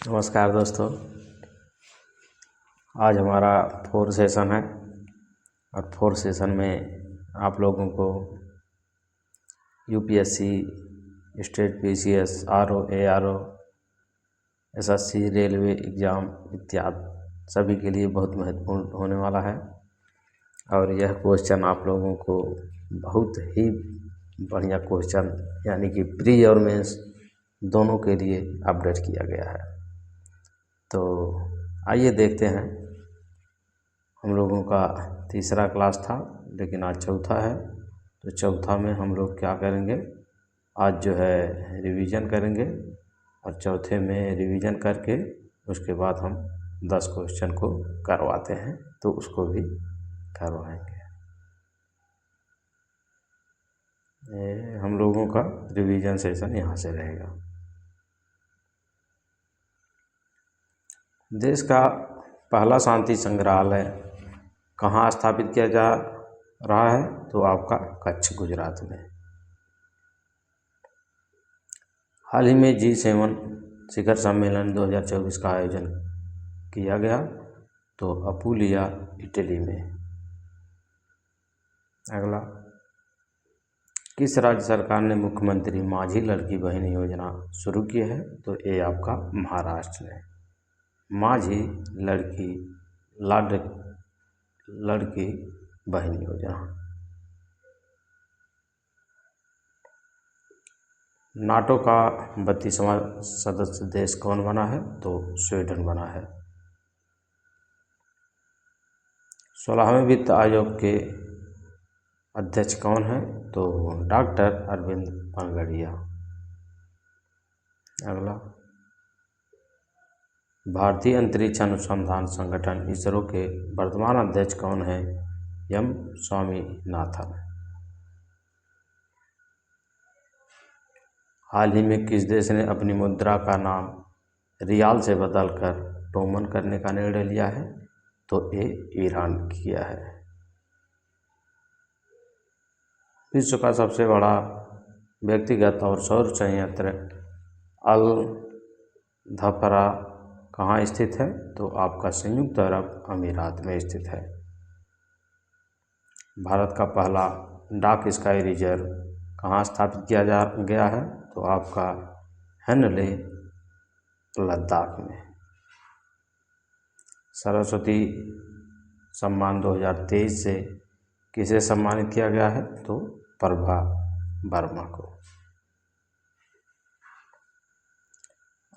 नमस्कार दोस्तों। आज हमारा फोर्थ सेशन है और फोर्थ सेशन में आप लोगों को UPSC, state PCS, RO, ARO, SSC, railway exam इत्यादि सभी के लिए बहुत महत्वपूर्ण होने वाला है। और यह क्वेश्चन आप लोगों को बहुत ही बढ़िया क्वेश्चन यानी कि प्री और मेंस दोनों के लिए अपडेट किया गया है। तो आइए देखते हैं। हम लोगों का तीसरा क्लास था लेकिन आज चौथा है, तो चौथा में हम लोग क्या करेंगे, आज जो है रिवीजन करेंगे और चौथे में रिवीजन करके उसके बाद हम 10 क्वेश्चन को करवाते हैं, तो उसको भी करवाएंगे। हम लोगों का रिवीजन सेशन यहाँ से रहेगा। देश का पहला शांति संग्रहालय कहाँ स्थापित किया जा रहा है, तो आपका कच्छ, गुजरात में। हाल ही में G7 शिखर सम्मेलन 2024 का आयोजन किया गया, तो अपुलिया, इटली में। अगला, किस राज्य सरकार ने मुख्यमंत्री माझी लड़की बहन योजना शुरू की है, तो ये आपका महाराष्ट्र ने। माझी लड़की बहन योजना। नाटो का 32वां सदस्य देश कौन बना है, तो स्वीडन बना है। 16वें वित्त आयोग के अध्यक्ष कौन है, तो डॉक्टर अरविंद पनगड़िया। अगला, भारतीय अंतरिक्ष अनुसंधान संगठन इसरो के वर्तमान अध्यक्ष कौन है, एम स्वामीनाथन। हाल ही में किस देश ने अपनी मुद्रा का नाम रियाल से बदलकर टोमन करने का निर्णय लिया है, तो ये ईरान किया है। विश्व का सबसे बड़ा व्यक्तिगत और सौर संयंत्र अल धफरा कहाँ स्थित है, तो आपका संयुक्त अरब अमीरात में स्थित है। भारत का पहला डाक स्काई रिजर्व कहाँ स्थापित किया गया है, तो आपका हेनले, लद्दाख में। सरस्वती सम्मान 2023 से किसे सम्मानित किया गया है, तो प्रभा वर्मा को।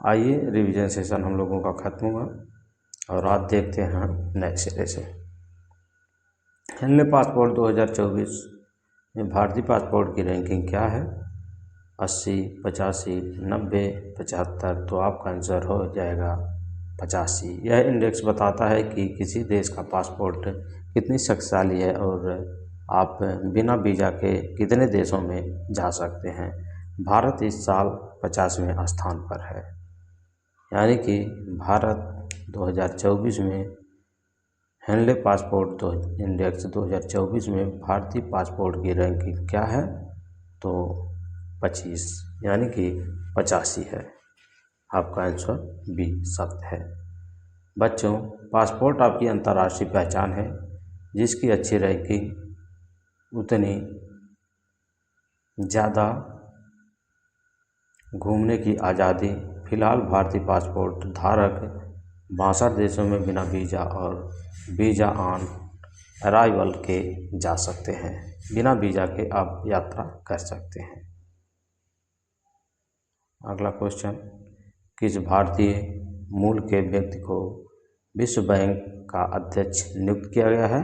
आइए रिवीजन सेशन हम लोगों का खत्म हुआ और आज देखते हैं नए सिरे से। हेनले पासपोर्ट 2024 में भारतीय पासपोर्ट की रैंकिंग क्या है, 80, 85, 90, 75, तो आपका आंसर हो जाएगा 85। यह इंडेक्स बताता है कि किसी देश का पासपोर्ट कितनी शक्तिशाली है और आप बिना वीज़ा के कितने देशों में जा सकते हैं। भारत इस साल 50वें स्थान पर है, यानी कि भारत 2024 में हेनले पासपोर्ट इंडेक्स 2024 में भारतीय पासपोर्ट की रैंकिंग क्या है, तो 25 यानी कि 85 है। आपका आंसर बी सख्त है। बच्चों, पासपोर्ट आपकी अंतर्राष्ट्रीय पहचान है। जिसकी अच्छी रैंकिंग उतनी ज़्यादा घूमने की आज़ादी। फिलहाल भारतीय पासपोर्ट धारक 62 देशों में बिना वीज़ा और वीज़ा ऑन अराइवल के जा सकते हैं। बिना वीज़ा के आप यात्रा कर सकते हैं। अगला क्वेश्चन, किस भारतीय मूल के व्यक्ति को विश्व बैंक का अध्यक्ष नियुक्त किया गया है,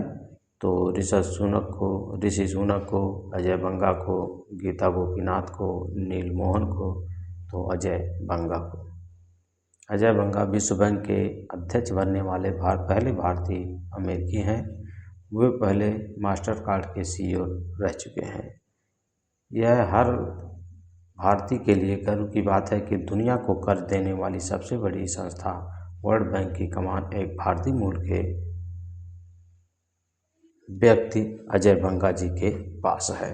तो ऋषि सुनक को, अजय बंगा को, गीता गोपीनाथ को, नील मोहन को, तो अजय बंगा को। अजय बंगा विश्व बैंक के अध्यक्ष बनने वाले पहले भारतीय अमेरिकी हैं। वे पहले मास्टर कार्ड के CEO रह चुके हैं। यह हर भारतीय के लिए गर्व की बात है कि दुनिया को कर्ज देने वाली सबसे बड़ी संस्था वर्ल्ड बैंक की कमान एक भारतीय मूल के व्यक्ति अजय बंगा जी के पास है।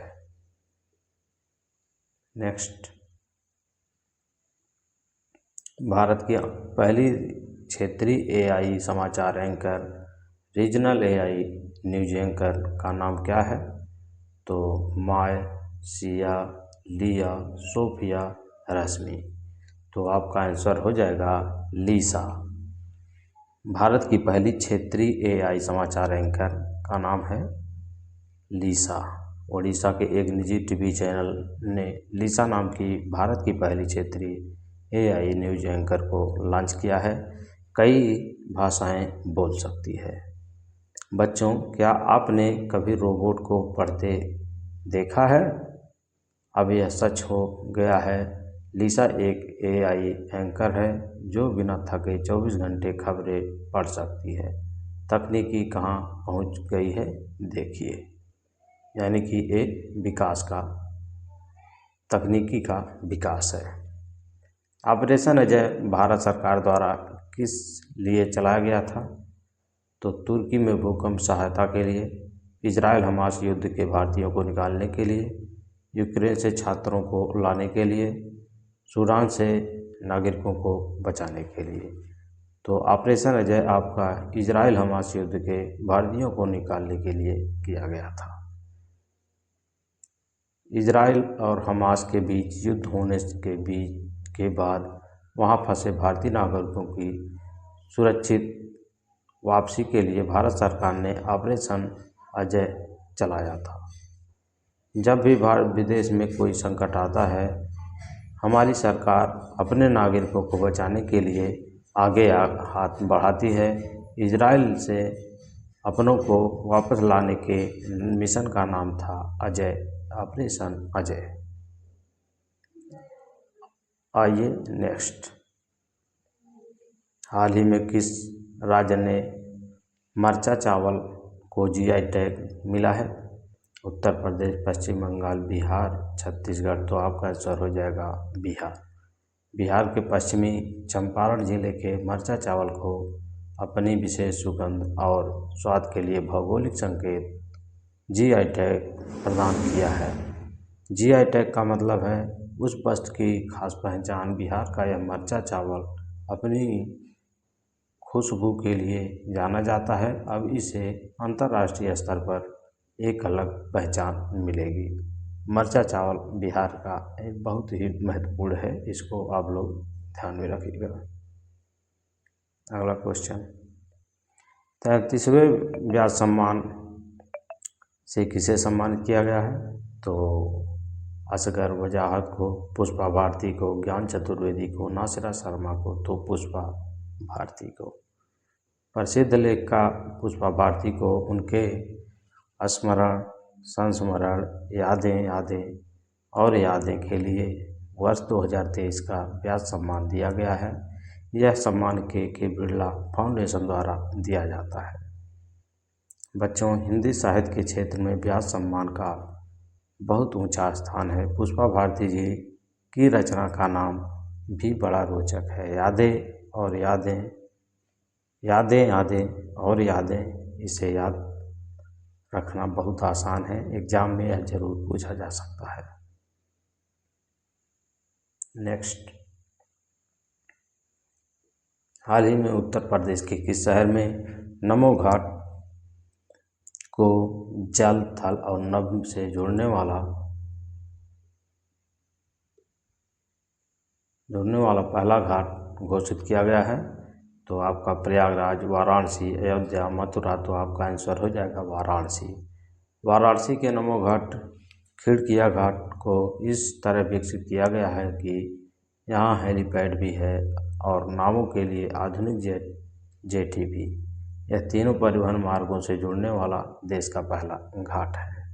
नेक्स्ट, भारत की पहली क्षेत्रीय एआई समाचार anchor, regional AI news anchor का नाम क्या है? तो माय, सिया, लिया, सोफिया, रश्मि। तो आपका आंसर हो जाएगा लीसा। भारत की पहली क्षेत्रीय एआई समाचार एंकर का नाम है लीसा। ओडिशा के एक निजी टीवी चैनल ने लीसा नाम की भारत की पहली क्षेत्रीय एआई न्यूज एंकर को लॉन्च किया है। कई भाषाएं बोल सकती है। बच्चों, क्या आपने कभी रोबोट को पढ़ते देखा है? अब यह सच हो गया है। लीसा एक एआई एंकर है जो बिना थके 24 घंटे खबरें पढ़ सकती है। तकनीकी कहाँ पहुँच गई है देखिए, यानी कि तकनीकी का विकास है। ऑपरेशन अजय भारत सरकार द्वारा किस लिए चलाया गया था? तो तुर्की में भूकंप सहायता के लिए, इजराइल हमास युद्ध के भारतीयों को निकालने के लिए, यूक्रेन से छात्रों को लाने के लिए, सूडान से नागरिकों को बचाने के लिए। तो ऑपरेशन अजय आपका इजराइल हमास युद्ध के भारतीयों को निकालने के लिए किया गया था। इजराइल और हमास के बीच युद्ध होने के बाद वहां फंसे भारतीय नागरिकों की सुरक्षित वापसी के लिए भारत सरकार ने ऑपरेशन अजय चलाया था। जब भी भारत विदेश में कोई संकट आता है, हमारी सरकार अपने नागरिकों को बचाने के लिए आगे हाथ बढ़ाती है। इजराइल से अपनों को वापस लाने के मिशन का नाम था अजय, ऑपरेशन अजय। आइए नेक्स्ट। हाल ही में किस राज्य ने मरचा चावल को जीआई टैग मिला है? उत्तर प्रदेश, पश्चिम बंगाल, बिहार, छत्तीसगढ़। तो आपका आंसर हो जाएगा बिहार। बिहार के पश्चिमी चंपारण जिले के मरचा चावल को अपनी विशेष सुगंध और स्वाद के लिए भौगोलिक संकेत जीआई टैग प्रदान किया है। जीआई टैग का मतलब है उस वस्तु की खास पहचान। बिहार का यह मरचा चावल अपनी खुशबू के लिए जाना जाता है। अब इसे अंतर्राष्ट्रीय स्तर पर एक अलग पहचान मिलेगी। मरचा चावल बिहार का एक बहुत ही महत्वपूर्ण है, इसको आप लोग ध्यान में रखिएगा। अगला क्वेश्चन, 33वें व्यास सम्मान से किसे सम्मानित किया गया है? तो असगर वजाहत को, पुष्पा भारती को, ज्ञान चतुर्वेदी को, नासिरा शर्मा को। तो पुष्पा भारती को। प्रसिद्ध लेखिका पुष्पा भारती को उनके स्मरण, संस्मरण, यादें और यादें के लिए वर्ष 2023 का व्यास सम्मान दिया गया है। यह सम्मान के बिरला फाउंडेशन द्वारा दिया जाता है। बच्चों, हिंदी साहित्य के क्षेत्र में व्यास सम्मान का बहुत ऊंचा स्थान है। पुष्पा भारती जी की रचना का नाम भी बड़ा रोचक है। यादें और यादें। इसे याद रखना बहुत आसान है, एग्जाम में यह जरूर पूछा जा सकता है। नेक्स्ट, हाल ही में उत्तर प्रदेश के किस शहर में नमो घाट को जल, थल और नभ से जोड़ने वाला पहला घाट घोषित किया गया है? तो आपका प्रयागराज, वाराणसी, अयोध्या, मथुरा। तो आपका आंसर हो जाएगा वाराणसी। वाराणसी के नमो घाट, खिड़किया घाट को इस तरह विकसित किया गया है कि यहाँ हेलीपैड भी है और नावों के लिए आधुनिक जेटी भी। यह तीनों परिवहन मार्गों से जुड़ने वाला देश का पहला घाट है।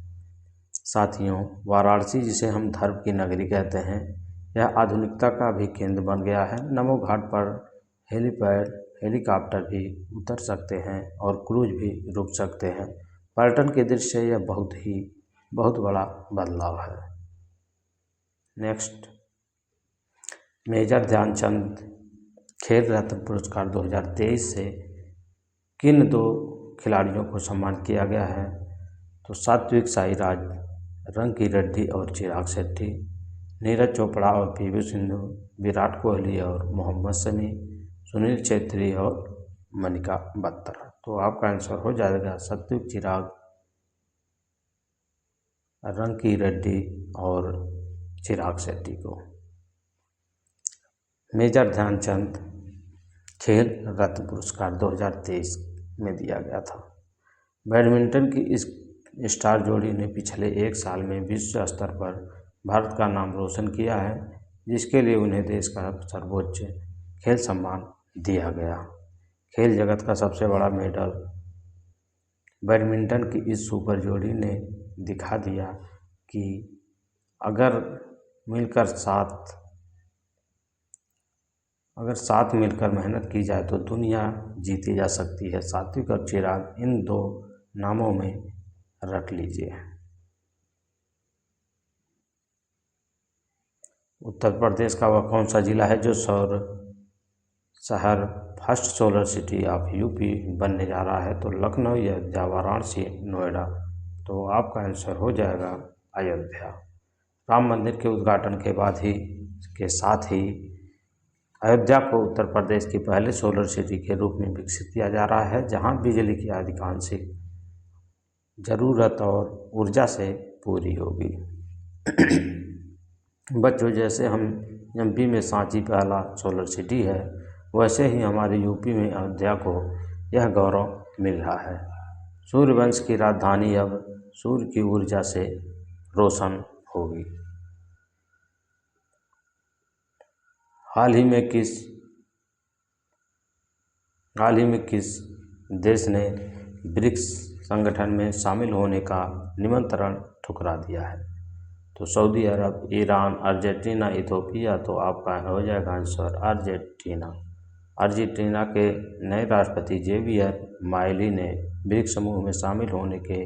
साथियों, वाराणसी जिसे हम धर्म की नगरी कहते हैं, यह आधुनिकता का भी केंद्र बन गया है। नमो घाट पर हेलीपैड, हेलीकॉप्टर भी उतर सकते हैं और क्रूज भी रुक सकते हैं। पर्यटन के दृष्टि से यह बहुत बड़ा बदलाव है। नेक्स्ट, मेजर ध्यानचंद खेल रत्न पुरस्कार 2023 से किन 2 खिलाड़ियों को सम्मानित किया गया है? तो सात्विक साईराज, रंकी रेड्डी और चिराग शेट्टी। नीरज चोपड़ा और पीवी सिंधु, विराट कोहली और मोहम्मद शमी, सुनील छेत्री और मनिका बत्रा। तो आपका आंसर हो जाएगा सात्विक चिराग, रंकी रेड्डी और चिराग शेट्टी को। मेजर ध्यानचंद खेल रत्न पुरस्कार 2023 में दिया गया था। बैडमिंटन की इस स्टार जोड़ी ने पिछले एक साल में विश्व स्तर पर भारत का नाम रोशन किया है, जिसके लिए उन्हें देश का सर्वोच्च खेल सम्मान दिया गया। खेल जगत का सबसे बड़ा मेडल बैडमिंटन की इस सुपर जोड़ी ने दिखा दिया कि अगर साथ मिलकर मेहनत की जाए तो दुनिया जीती जा सकती है। सात्विक और चिराग, इन दो नामों में रख लीजिए। उत्तर प्रदेश का वह कौन सा जिला है जो सौर शहर first solar city of UP बनने जा रहा है? तो लखनऊ या वाराणसी, नोएडा। तो आपका आंसर हो जाएगा अयोध्या। राम मंदिर के उद्घाटन के साथ ही अयोध्या को उत्तर प्रदेश की पहले सोलर सिटी के रूप में विकसित किया जा रहा है, जहां बिजली की आधिकांशिक ज़रूरत और ऊर्जा से पूरी होगी। बच्चों, जैसे हम एमपी में सांची पहला सोलर सिटी है, वैसे ही हमारे यूपी में अयोध्या को यह गौरव मिल रहा है। सूर्यवंश की राजधानी अब सूर्य की ऊर्जा से रोशन होगी। हाल ही में किस देश ने ब्रिक्स संगठन में शामिल होने का निमंत्रण ठुकरा दिया है? तो सऊदी अरब, ईरान, अर्जेंटीना, इथोपिया। तो आपका हो जाएगा आंसर अर्जेंटीना। अर्जेंटीना के नए राष्ट्रपति जेवियर माइली ने ब्रिक्स समूह में शामिल होने के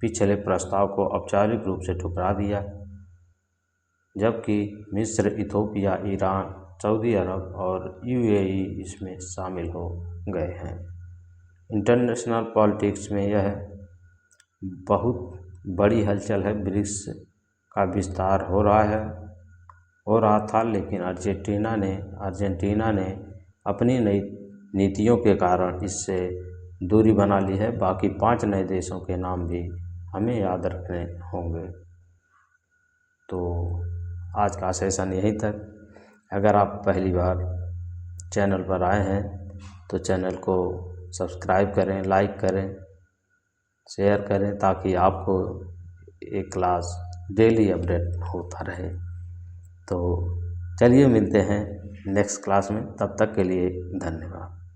पिछले प्रस्ताव को औपचारिक रूप से ठुकरा दिया, जबकि मिस्र, इथोपिया, ईरान, सऊदी अरब और यूएई इसमें शामिल हो गए हैं। इंटरनेशनल पॉलिटिक्स में यह बहुत बड़ी हलचल है। ब्रिक्स का विस्तार हो रहा था, लेकिन अर्जेंटीना ने अपनी नई नीतियों के कारण इससे दूरी बना ली है। बाकी 5 नए देशों के नाम भी हमें याद रखने होंगे। तो आज का सेशन यहीं तक। अगर आप पहली बार चैनल पर आए हैं तो चैनल को सब्सक्राइब करें, लाइक करें, शेयर करें, ताकि आपको एक क्लास डेली अपडेट होता रहे। तो चलिए मिलते हैं नेक्स्ट क्लास में, तब तक के लिए धन्यवाद।